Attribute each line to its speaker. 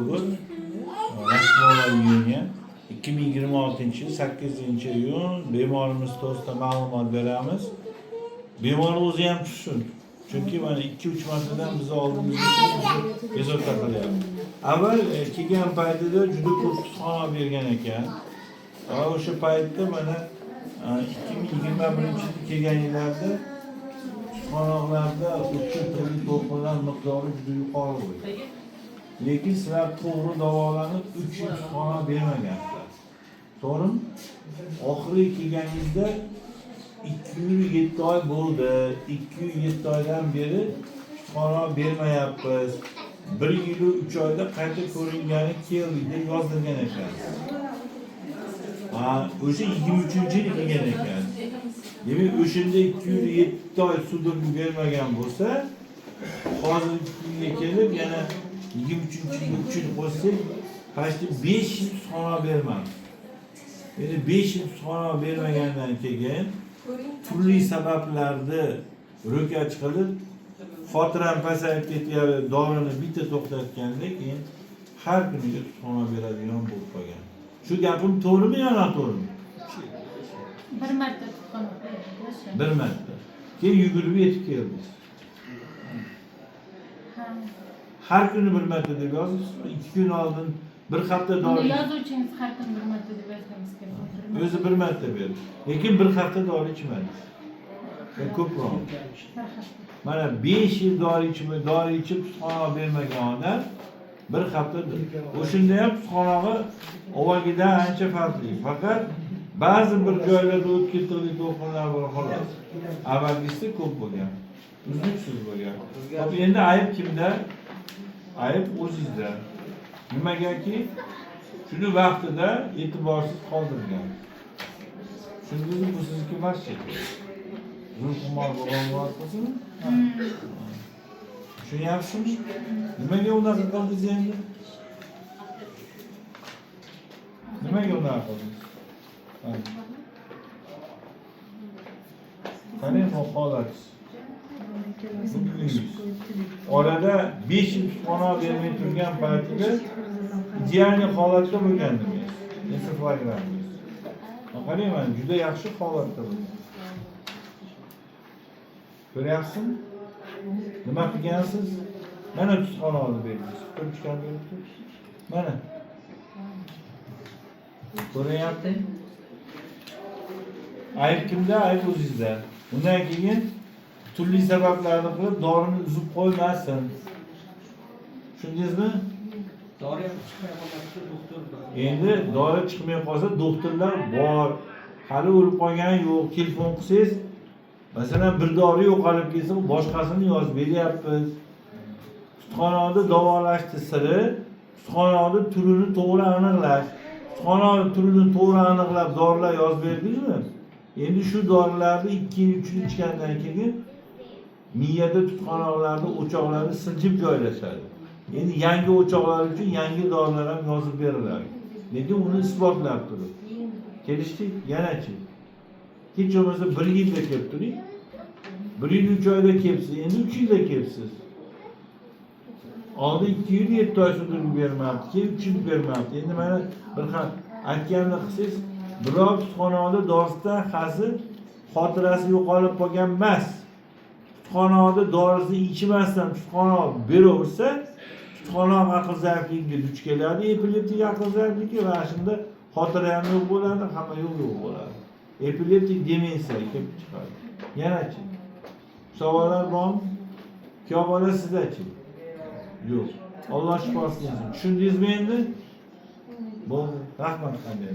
Speaker 1: bugun rasmlar yig'ilgan 2026-yil 8-iyun bemorimiz to'g'risida ma'lumot beramiz. Bemor o'zi ham tushsin. Chunki mana 2-3 martadan biz oldimizga bezovta qilyapti. Avval kelgan paytida juda ko'p kutubxona bergan ekan. O'sha paytda mana 2021-yilda kelgan yillarda kutubxonalarda o'tgan turli to'lqinlar miqdori juda yuqori bo'lgan. Lekin sizlar to'g'ri davolanib 3 yil kutubxona bermagansizlar. To'g'rimi? Oxirgi kelganingizda 207 oy bo'ldi. 207 oydan beri kutubxona bermayapmiz. 1 yil 3 oyda qayta ko'ringani keldi deb yozilgan ekan. O'sha 23-yil kelgan ekan. Demak, o'shanda 207 oy sudurni bermagan bo'lsa, hozirgi kunga kelib yana 23-yilga 3 yil qo'shsak, qashti 5 yil kutubxona bermadi. Endi 5 yil kutubxona bermagandan keyin turli sabablarni ro'kach qilib, xotiram pasayib ketyapti, dorini bitta to'xtatganda keyin har kuniga kutubxona beradigan bo'lib qolgan. Shu gapim to'g'rimi yo noto'g'rimi?
Speaker 2: Bir marta kutubxona berdi.
Speaker 1: Bir marta. Keyin yugurib yetib keldi. Har kuni bir marta deb yozibsiz. 2 kun oldin bir hafta dori.
Speaker 2: Yozuvchingiz har kuni bir marta deb yozsangiz kerak.
Speaker 1: O'zi bir marta berdi. Lekin bir hafta dori ichmadi. Ko'proq. Mana 5 yil dori ichib kutubxona bermagan odam bir hafta. O'shunda ham kutubxonaga avvalgidan ancha farqli. Faqat ba'zi bir joylarda o'tib turli to'lqinlar bor xolos. Avvalgisi ko'p bo'lgan. Uzluksiz bo'lgan. Hop endi ayb kimda? Ayb o'zingizda. Nimagaki? Shuni vaqtida e'tiborsiz qoldirgan. Shuningdek bu sizniki emas cheki. Zulqumor bo'lgan vaqtimi? Tushunyapsizmi? Nimaga unaqa qildingiz endi? Nimaga unaqa qildingiz? Qanday holat? Orada 5 yil kutubxona bermay turgan paytida ideal holatda bo'lgandingiz. Ensefalogrammingiz. Qarayman, juda yaxshi holatda bo'lgan. Ko'ryapsizmi? Nima qilgansiz? Mana kutubxona olib berdingiz. Ko'rishgan bo'libdi. Mana. Ko'ryapti? Ayb kimda? Ayb o'zingizda. Undan keyin turli sabablarni qilib dorini uzib qo'ymasin. Tushundingizmi?
Speaker 3: Dori ham chiqmay qolsa doktor.
Speaker 1: Endi dori chiqmay qolsa doktorlar bor. Hali o'lib qolgani yo'q. Telefon qilsangiz, masalan, bir dori yo'qolib ketsa, boshqasini yozib beryapmiz. Kutubxonada davolashni siri, kutubxonada turini to'g'ri aniqlash. Kutubxonada turini to'g'ri aniqlab dorilar yozib berdingizmi? Endi shu dorilarni 2 yil 3 yil ichgandan keyin miyada kutubxonalarda o'choqlari siljib joylashadi. Endi yangi o'choqlar uchun yangi dorilar ham yozib beriladi. Lekin uni isbotlab turib. Kelishdik, yanachi. Hech bo'lmasa 1 yilda kelib turing. 1 yil 3 oyda kelsiz, endi 3 yilda kelsiz. Oldin 2 yil 7 oy sudurni bermabdi, keyin 3 yil bermabdi. Endi mana bir xil aytganini qilsangiz, biror kutubxonada dorisidan hasi xotirasi yo'qolib qolgan emas. Kutubxonada dorisini ichmasdan kutubxona beraversa, kutubxona aql zaifligiga duch keladi, epileptik aql zaifligi va shunda xotira ham yo'q bo'ladi, hamma yo'q bo'ladi. Epileptik demensiya kelib chiqadi. Yanachi. Savollar bormi? Ko'p bola sizdachi? Yo'q. Alloh shifosini bersin. Tushundingizmi endi? Bo'ldi. Rahmat qanday.